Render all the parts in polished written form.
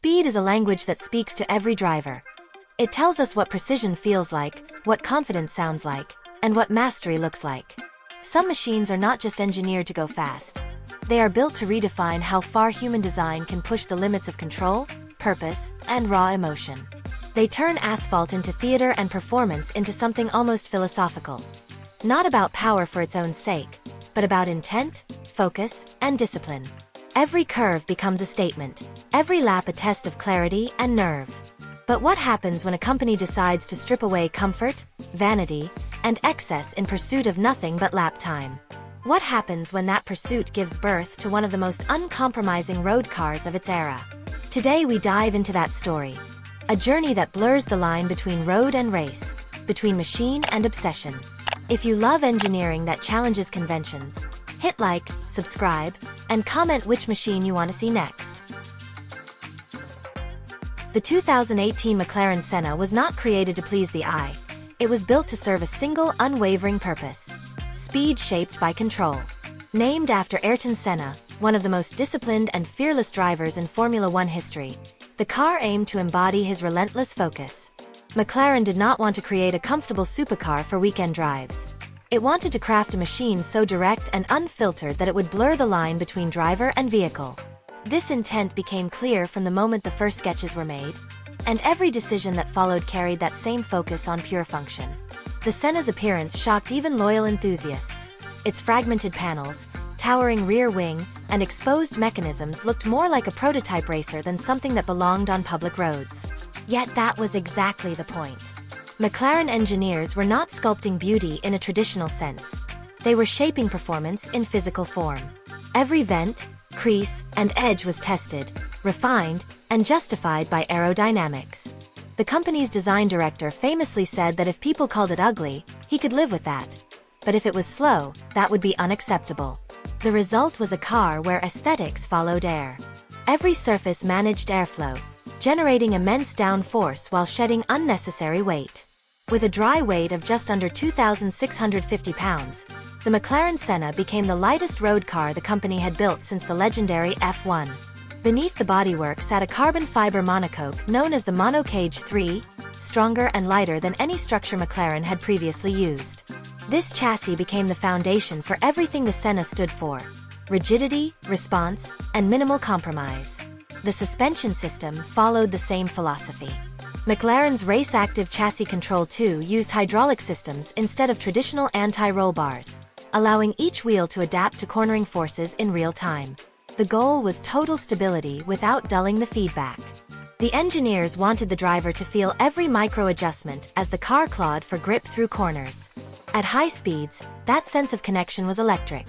Speed is a language that speaks to every driver. It tells us what precision feels like, what confidence sounds like, and what mastery looks like. Some machines are not just engineered to go fast. They are built to redefine how far human design can push the limits of control, purpose, and raw emotion. They turn asphalt into theater and performance into something almost philosophical. Not about power for its own sake, but about intent, focus, and discipline. Every curve becomes a statement, every lap a test of clarity and nerve. But what happens when a company decides to strip away comfort, vanity, and excess in pursuit of nothing but lap time? What happens when that pursuit gives birth to one of the most uncompromising road cars of its era? Today we dive into that story. A journey that blurs the line between road and race, between machine and obsession. If you love engineering that challenges conventions, hit like, subscribe, and comment which machine you want to see next. The 2018 McLaren Senna was not created to please the eye. It was built to serve a single, unwavering purpose: speed shaped by control. Named after Ayrton Senna, one of the most disciplined and fearless drivers in Formula One history, the car aimed to embody his relentless focus. McLaren did not want to create a comfortable supercar for weekend drives. It wanted to craft a machine so direct and unfiltered that it would blur the line between driver and vehicle. This intent became clear from the moment the first sketches were made, and every decision that followed carried that same focus on pure function. The Senna's appearance shocked even loyal enthusiasts. Its fragmented panels, towering rear wing, and exposed mechanisms looked more like a prototype racer than something that belonged on public roads. Yet that was exactly the point. McLaren engineers were not sculpting beauty in a traditional sense. They were shaping performance in physical form. Every vent, crease, and edge was tested, refined, and justified by aerodynamics. The company's design director famously said that if people called it ugly, he could live with that. But if it was slow, that would be unacceptable. The result was a car where aesthetics followed air. Every surface managed airflow, generating immense downforce while shedding unnecessary weight. With a dry weight of just under 2,650 pounds, the McLaren Senna became the lightest road car the company had built since the legendary F1. Beneath the bodywork sat a carbon fiber monocoque known as the Monocage 3, stronger and lighter than any structure McLaren had previously used. This chassis became the foundation for everything the Senna stood for: rigidity, response, and minimal compromise. The suspension system followed the same philosophy. McLaren's race-active chassis control 2 used hydraulic systems instead of traditional anti-roll bars, allowing each wheel to adapt to cornering forces in real time. The goal was total stability without dulling the feedback. The engineers wanted the driver to feel every micro-adjustment as the car clawed for grip through corners. At high speeds, that sense of connection was electric.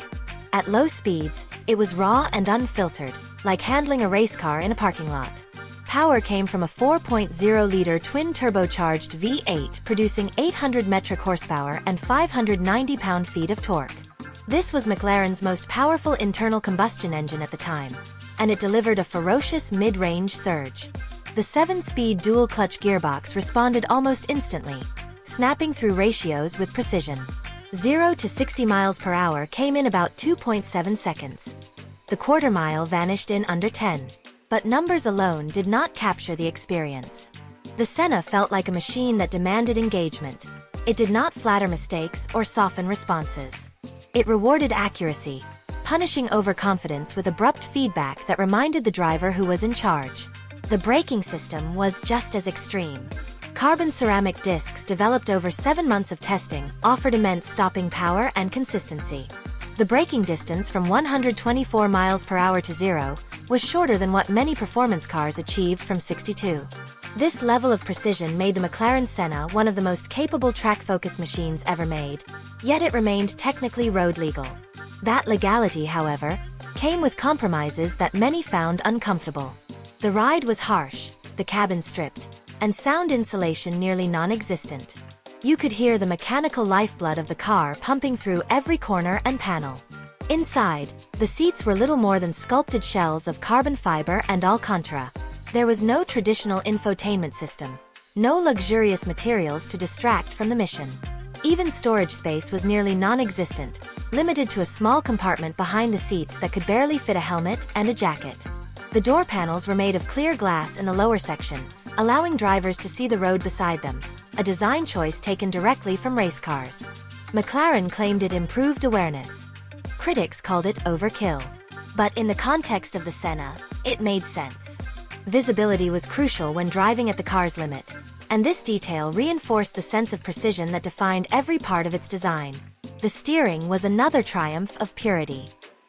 At low speeds, it was raw and unfiltered, like handling a race car in a parking lot. Power came from a 4.0-liter twin-turbocharged V8 producing 800 metric horsepower and 590 pound-feet of torque. This was McLaren's most powerful internal combustion engine at the time, and it delivered a ferocious mid-range surge. The 7-speed dual-clutch gearbox responded almost instantly, snapping through ratios with precision. 0 to 60 miles per hour came in about 2.7 seconds. The quarter mile vanished in under 10. But numbers alone did not capture the experience. The Senna felt like a machine that demanded engagement. It did not flatter mistakes or soften responses. It rewarded accuracy, punishing overconfidence with abrupt feedback that reminded the driver who was in charge. The braking system was just as extreme. Carbon ceramic discs developed over 7 months of testing offered immense stopping power and consistency. The braking distance from 124 miles per hour to 0 was shorter than what many performance cars achieved from 62. This level of precision made the McLaren Senna one of the most capable track-focused machines ever made, yet it remained technically road legal. That legality, however, came with compromises that many found uncomfortable. The ride was harsh, the cabin stripped, and sound insulation nearly non-existent. You could hear the mechanical lifeblood of the car pumping through every corner and panel. Inside, the seats were little more than sculpted shells of carbon fiber and Alcantara. There was no traditional infotainment system, no luxurious materials to distract from the mission. Even storage space was nearly non-existent, limited to a small compartment behind the seats that could barely fit a helmet and a jacket. The door panels were made of clear glass in the lower section, allowing drivers to see the road beside them, a design choice taken directly from race cars. McLaren claimed it improved awareness. Critics called it overkill. But in the context of the Senna, it made sense. Visibility was crucial when driving at the car's limit, and this detail reinforced the sense of precision that defined every part of its design. The steering was another triumph of purity.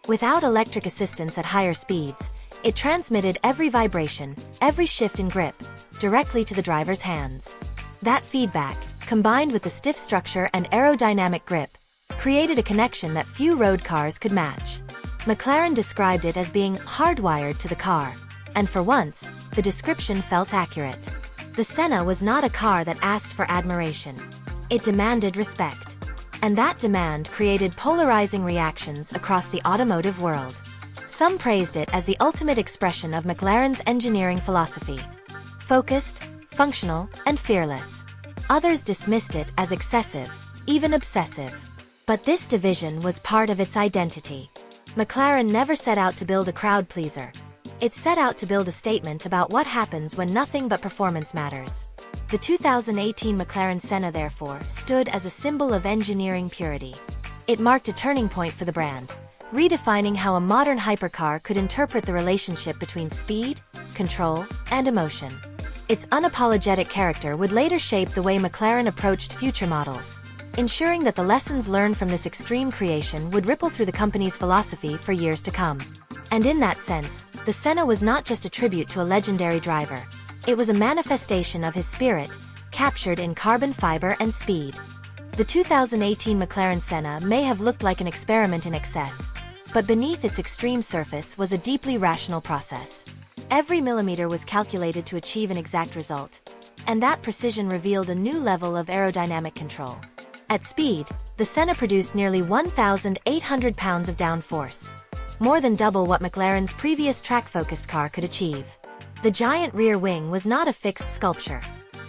Without electric assistance at higher speeds, it transmitted every vibration, every shift in grip, directly to the driver's hands. That feedback, combined with the stiff structure and aerodynamic grip, created a connection that few road cars could match. McLaren described it as being hardwired to the car, and for once, the description felt accurate. The Senna was not a car that asked for admiration. It demanded respect. And that demand created polarizing reactions across the automotive world. Some praised it as the ultimate expression of McLaren's engineering philosophy. Focused, functional, and fearless. Others dismissed it as excessive, even obsessive. But this division was part of its identity. McLaren never set out to build a crowd pleaser. It set out to build a statement about what happens when nothing but performance matters. The 2018 McLaren Senna, therefore, stood as a symbol of engineering purity. It marked a turning point for the brand, redefining how a modern hypercar could interpret the relationship between speed, control, and emotion. Its unapologetic character would later shape the way McLaren approached future models, ensuring that the lessons learned from this extreme creation would ripple through the company's philosophy for years to come. And in that sense, the Senna was not just a tribute to a legendary driver. It was a manifestation of his spirit, captured in carbon fiber and speed. The 2018 McLaren Senna may have looked like an experiment in excess, but beneath its extreme surface was a deeply rational process. Every millimeter was calculated to achieve an exact result, and that precision revealed a new level of aerodynamic control. At speed, the Senna produced nearly 1,800 pounds of downforce, more than double what McLaren's previous track-focused car could achieve. The giant rear wing was not a fixed sculpture.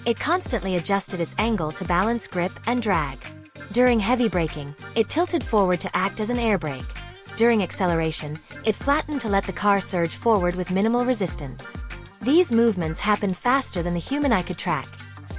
It constantly adjusted its angle to balance grip and drag. During heavy braking, it tilted forward to act as an air brake. During acceleration, it flattened to let the car surge forward with minimal resistance. These movements happened faster than the human eye could track,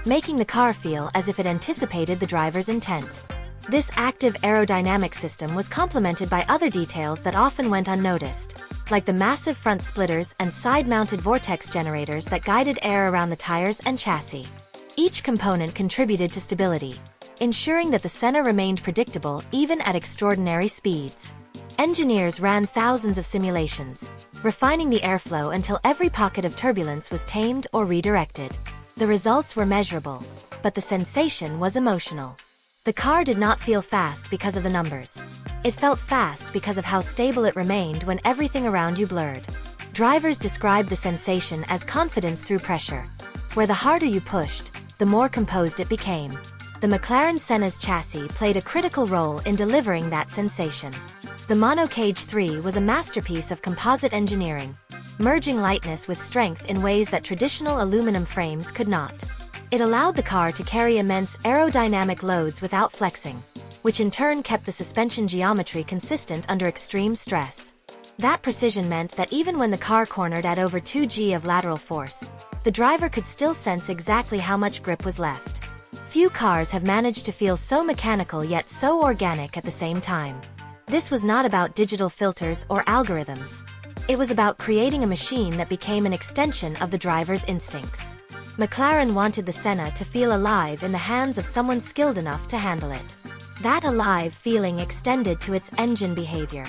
making the car feel as if it anticipated the driver's intent. This active aerodynamic system was complemented by other details that often went unnoticed, like the massive front splitters and side-mounted vortex generators that guided air around the tires and chassis. Each component contributed to stability, ensuring that the Senna remained predictable even at extraordinary speeds. Engineers ran thousands of simulations, refining the airflow until every pocket of turbulence was tamed or redirected. The results were measurable, but the sensation was emotional. The car did not feel fast because of the numbers. It felt fast because of how stable it remained when everything around you blurred. Drivers described the sensation as confidence through pressure, where the harder you pushed, the more composed it became. The McLaren Senna's chassis played a critical role in delivering that sensation. The Monocage 3 was a masterpiece of composite engineering, merging lightness with strength in ways that traditional aluminum frames could not. It allowed the car to carry immense aerodynamic loads without flexing, which in turn kept the suspension geometry consistent under extreme stress. That precision meant that even when the car cornered at over 2 g of lateral force, the driver could still sense exactly how much grip was left. Few cars have managed to feel so mechanical yet so organic at the same time. This was not about digital filters or algorithms. It was about creating a machine that became an extension of the driver's instincts. McLaren wanted the Senna to feel alive in the hands of someone skilled enough to handle it. That alive feeling extended to its engine behavior.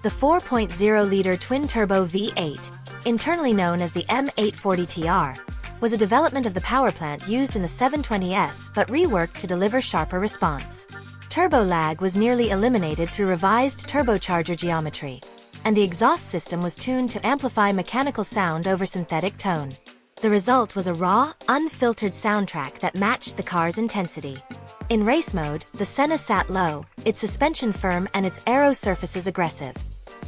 The 4.0-liter twin-turbo V8, internally known as the M840TR, was a development of the power plant used in the 720S but reworked to deliver sharper response. Turbo lag was nearly eliminated through revised turbocharger geometry, and the exhaust system was tuned to amplify mechanical sound over synthetic tone. The result was a raw, unfiltered soundtrack that matched the car's intensity. In race mode, the Senna sat low, its suspension firm and its aero surfaces aggressive.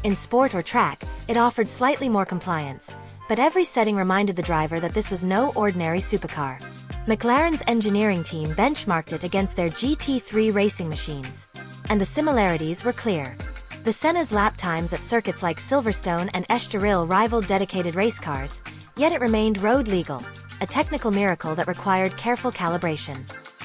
In sport or track, it offered slightly more compliance, but every setting reminded the driver that this was no ordinary supercar. McLaren's engineering team benchmarked it against their GT3 racing machines, and the similarities were clear. The Senna's lap times at circuits like Silverstone and Estoril rivaled dedicated race cars, yet it remained road legal, a technical miracle that required careful calibration.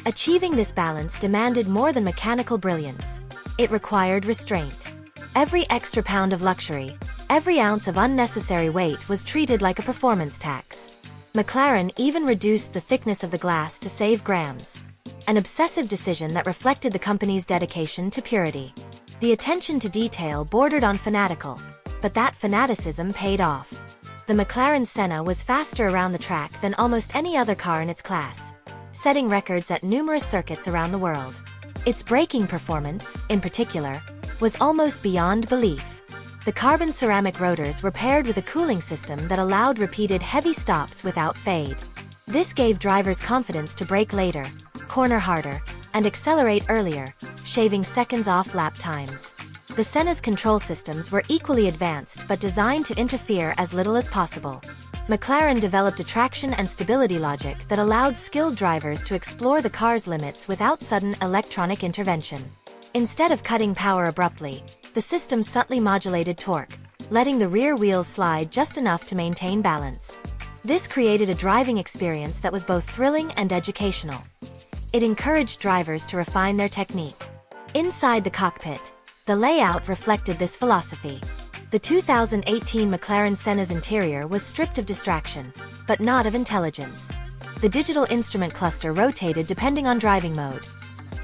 Achieving this balance demanded more than mechanical brilliance. It required restraint. Every extra pound of luxury, every ounce of unnecessary weight was treated like a performance tax. McLaren even reduced the thickness of the glass to save grams. An obsessive decision that reflected the company's dedication to purity. The attention to detail bordered on fanatical, but that fanaticism paid off. The McLaren Senna was faster around the track than almost any other car in its class, setting records at numerous circuits around the world. Its braking performance, in particular, was almost beyond belief. The carbon ceramic rotors were paired with a cooling system that allowed repeated heavy stops without fade. This gave drivers confidence to brake later, corner harder, and accelerate earlier, shaving seconds off lap times. The Senna's control systems were equally advanced but designed to interfere as little as possible. McLaren developed a traction and stability logic that allowed skilled drivers to explore the car's limits without sudden electronic intervention. Instead of cutting power abruptly, the system subtly modulated torque, letting the rear wheels slide just enough to maintain balance. This created a driving experience that was both thrilling and educational. It encouraged drivers to refine their technique. Inside the cockpit, the layout reflected this philosophy. The 2018 McLaren Senna's interior was stripped of distraction, but not of intelligence. The digital instrument cluster rotated depending on driving mode.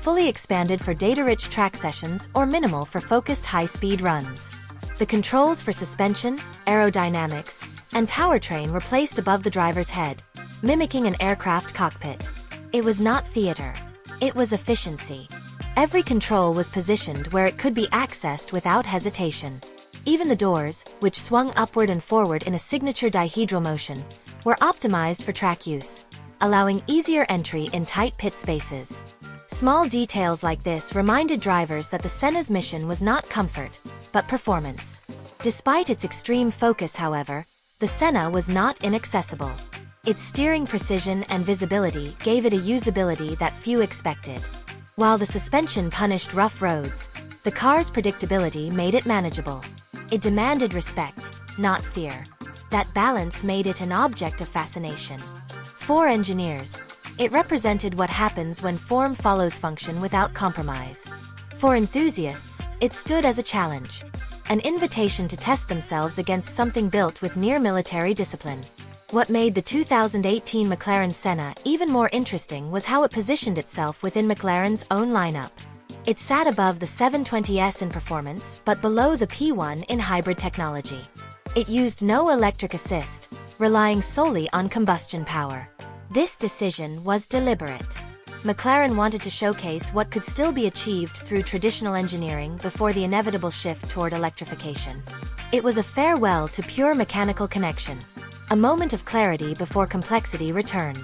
Fully expanded for data-rich track sessions or minimal for focused high-speed runs. The controls for suspension, aerodynamics, and powertrain were placed above the driver's head, mimicking an aircraft cockpit. It was not theater. It was efficiency. Every control was positioned where it could be accessed without hesitation. Even the doors, which swung upward and forward in a signature dihedral motion, were optimized for track use, allowing easier entry in tight pit spaces. Small details like this reminded drivers that the Senna's mission was not comfort, but performance. Despite its extreme focus, however, the Senna was not inaccessible. Its steering precision and visibility gave it a usability that few expected. While the suspension punished rough roads, the car's predictability made it manageable. It demanded respect, not fear. That balance made it an object of fascination. For engineers, it represented what happens when form follows function without compromise. For enthusiasts, it stood as a challenge, an invitation to test themselves against something built with near-military discipline. What made the 2018 McLaren Senna even more interesting was how it positioned itself within McLaren's own lineup. It sat above the 720S in performance, but below the P1 in hybrid technology. It used no electric assist, relying solely on combustion power. This decision was deliberate. McLaren wanted to showcase what could still be achieved through traditional engineering before the inevitable shift toward electrification. It was a farewell to pure mechanical connection, a moment of clarity before complexity returned.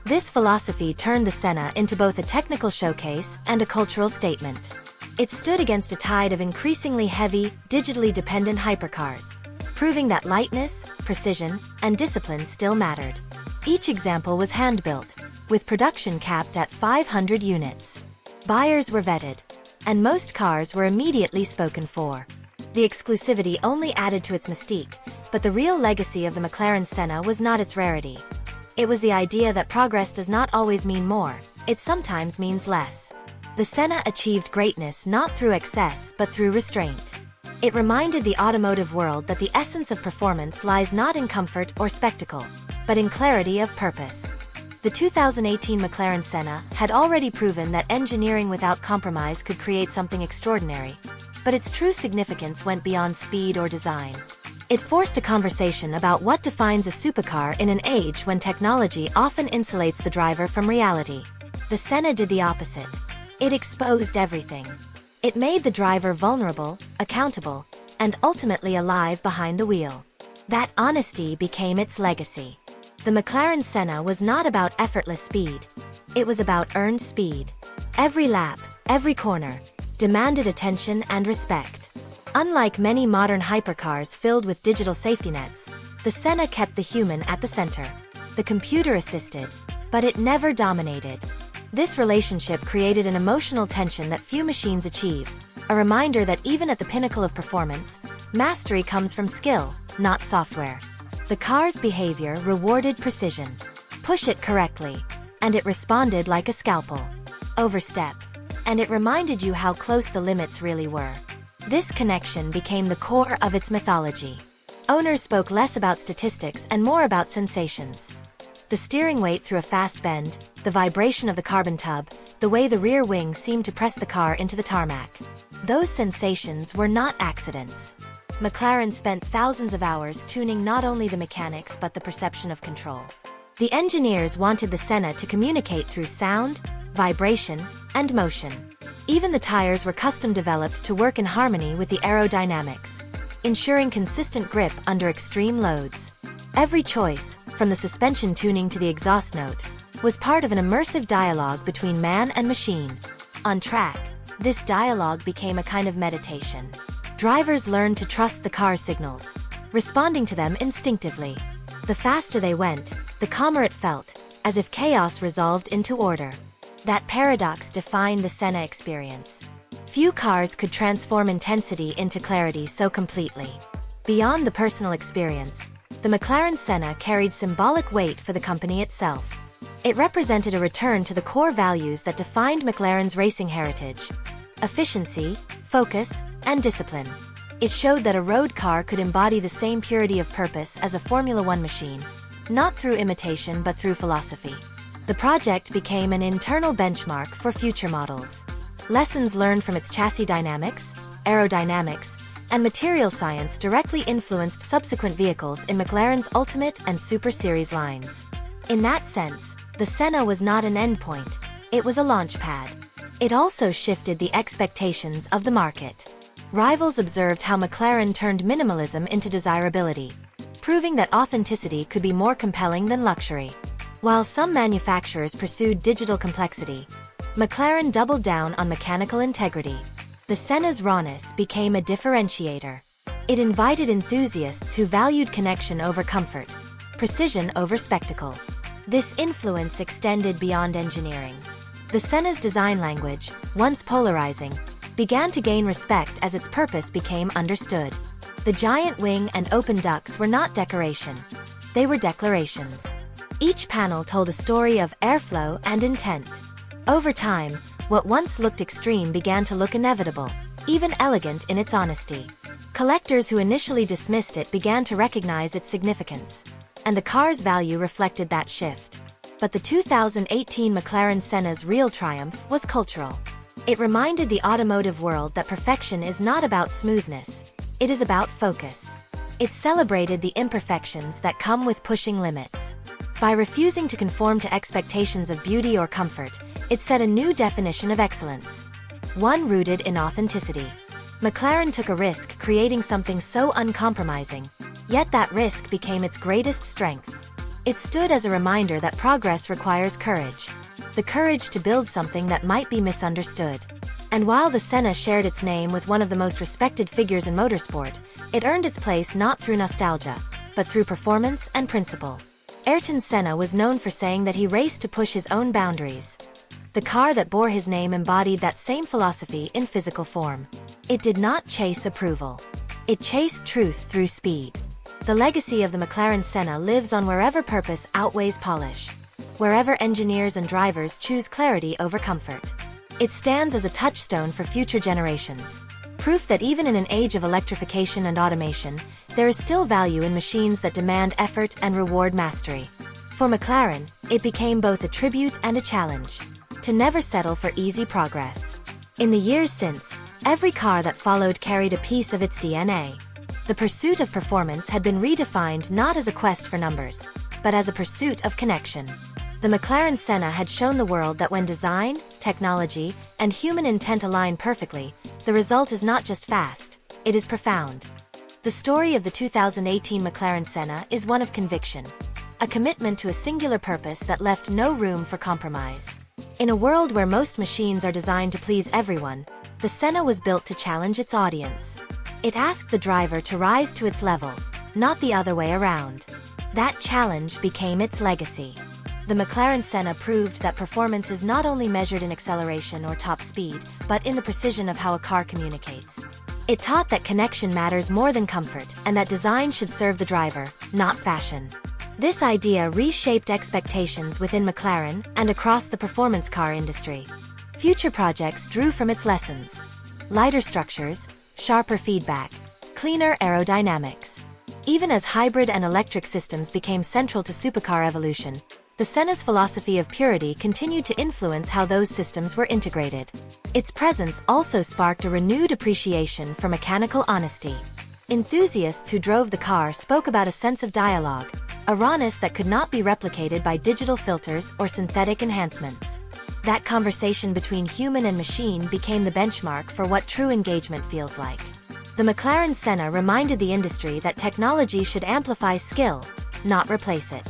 This philosophy turned the Senna into both a technical showcase and a cultural statement. It stood against a tide of increasingly heavy, digitally dependent hypercars, proving that lightness, precision, and discipline still mattered. Each example was hand-built, with production capped at 500 units. Buyers were vetted, and most cars were immediately spoken for. The exclusivity only added to its mystique, but the real legacy of the McLaren Senna was not its rarity. It was the idea that progress does not always mean more, it sometimes means less. The Senna achieved greatness not through excess but through restraint. It reminded the automotive world that the essence of performance lies not in comfort or spectacle, but in clarity of purpose. The 2018 McLaren Senna had already proven that engineering without compromise could create something extraordinary, but its true significance went beyond speed or design. It forced a conversation about what defines a supercar in an age when technology often insulates the driver from reality. The Senna did the opposite. It exposed everything. It made the driver vulnerable, accountable, and ultimately alive behind the wheel. That honesty became its legacy. The McLaren Senna was not about effortless speed. It was about earned speed. Every lap, every corner, demanded attention and respect. Unlike many modern hypercars filled with digital safety nets, the Senna kept the human at the center. The computer assisted, but it never dominated. This relationship created an emotional tension that few machines achieve, a reminder that even at the pinnacle of performance, mastery comes from skill, not software. The car's behavior rewarded precision. Push it correctly, and it responded like a scalpel. Overstep, and it reminded you how close the limits really were. This connection became the core of its mythology. Owners spoke less about statistics and more about sensations. The steering weight through a fast bend, the vibration of the carbon tub, the way the rear wing seemed to press the car into the tarmac. Those sensations were not accidents. McLaren spent thousands of hours tuning not only the mechanics but the perception of control. The engineers wanted the Senna to communicate through sound, vibration, and motion. Even the tires were custom developed to work in harmony with the aerodynamics, ensuring consistent grip under extreme loads. Every choice, from the suspension tuning to the exhaust note, was part of an immersive dialogue between man and machine. On track, this dialogue became a kind of meditation. Drivers learned to trust the car's signals, responding to them instinctively. The faster they went, the calmer it felt, as if chaos resolved into order. That paradox defined the Senna experience. Few cars could transform intensity into clarity so completely. Beyond the personal experience, the McLaren Senna carried symbolic weight for the company itself. It represented a return to the core values that defined McLaren's racing heritage: efficiency, focus, and discipline. It showed that a road car could embody the same purity of purpose as a Formula One machine, not through imitation but through philosophy. The project became an internal benchmark for future models. Lessons learned from its chassis dynamics, aerodynamics, and material science directly influenced subsequent vehicles in McLaren's Ultimate and Super Series lines. In that sense, the Senna was not an endpoint, it was a launchpad. It also shifted the expectations of the market. Rivals observed how McLaren turned minimalism into desirability, proving that authenticity could be more compelling than luxury. While some manufacturers pursued digital complexity, McLaren doubled down on mechanical integrity. The Senna's rawness became a differentiator. It invited enthusiasts who valued connection over comfort, precision over spectacle. This influence extended beyond engineering. The Senna's design language, once polarizing, began to gain respect as its purpose became understood. The giant wing and open ducts were not decoration. They were declarations. Each panel told a story of airflow and intent. Over time, what once looked extreme began to look inevitable, even elegant in its honesty. Collectors who initially dismissed it began to recognize its significance, and the car's value reflected that shift. But the 2018 McLaren Senna's real triumph was cultural. It reminded the automotive world that perfection is not about smoothness, it is about focus. It celebrated the imperfections that come with pushing limits. By refusing to conform to expectations of beauty or comfort, it set a new definition of excellence, one rooted in authenticity. McLaren took a risk creating something so uncompromising, yet that risk became its greatest strength. It stood as a reminder that progress requires courage, the courage to build something that might be misunderstood. And while the Senna shared its name with one of the most respected figures in motorsport, it earned its place not through nostalgia, but through performance and principle. Ayrton Senna was known for saying that he raced to push his own boundaries. The car that bore his name embodied that same philosophy in physical form. It did not chase approval. It chased truth through speed. The legacy of the McLaren Senna lives on wherever purpose outweighs polish, wherever engineers and drivers choose clarity over comfort. It stands as a touchstone for future generations, proof that even in an age of electrification and automation, there is still value in machines that demand effort and reward mastery. For McLaren, it became both a tribute and a challenge, to never settle for easy progress. In the years since, every car that followed carried a piece of its DNA. The pursuit of performance had been redefined not as a quest for numbers, but as a pursuit of connection. The McLaren Senna had shown the world that when design, technology, and human intent align perfectly, the result is not just fast, it is profound. The story of the 2018 McLaren Senna is one of conviction, a commitment to a singular purpose that left no room for compromise. In a world where most machines are designed to please everyone, the Senna was built to challenge its audience. It asked the driver to rise to its level, not the other way around. That challenge became its legacy. The McLaren Senna proved that performance is not only measured in acceleration or top speed, but in the precision of how a car communicates. It taught that connection matters more than comfort, and that design should serve the driver, not fashion. This idea reshaped expectations within McLaren and across the performance car industry. Future projects drew from its lessons: lighter structures, sharper feedback, cleaner aerodynamics. Even as hybrid and electric systems became central to supercar evolution, the Senna's philosophy of purity continued to influence how those systems were integrated. Its presence also sparked a renewed appreciation for mechanical honesty. Enthusiasts who drove the car spoke about a sense of dialogue, a rawness that could not be replicated by digital filters or synthetic enhancements. That conversation between human and machine became the benchmark for what true engagement feels like. The McLaren Senna reminded the industry that technology should amplify skill, not replace it.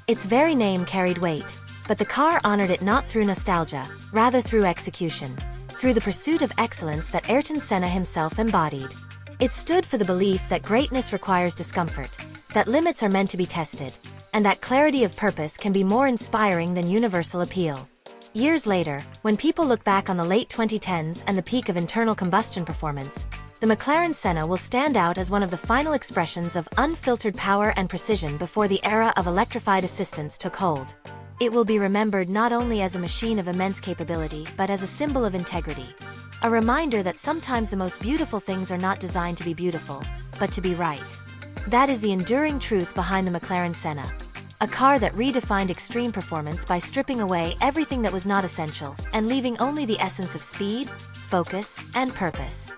Its very name carried weight, but the car honored it not through nostalgia, rather through execution, through the pursuit of excellence that Ayrton Senna himself embodied. It stood for the belief that greatness requires discomfort, that limits are meant to be tested, and that clarity of purpose can be more inspiring than universal appeal. Years later, when people look back on the late 2010s and the peak of internal combustion performance, the McLaren Senna will stand out as one of the final expressions of unfiltered power and precision before the era of electrified assistance took hold. It will be remembered not only as a machine of immense capability, but as a symbol of integrity. A reminder that sometimes the most beautiful things are not designed to be beautiful, but to be right. That is the enduring truth behind the McLaren Senna. A car that redefined extreme performance by stripping away everything that was not essential and leaving only the essence of speed, focus, and purpose.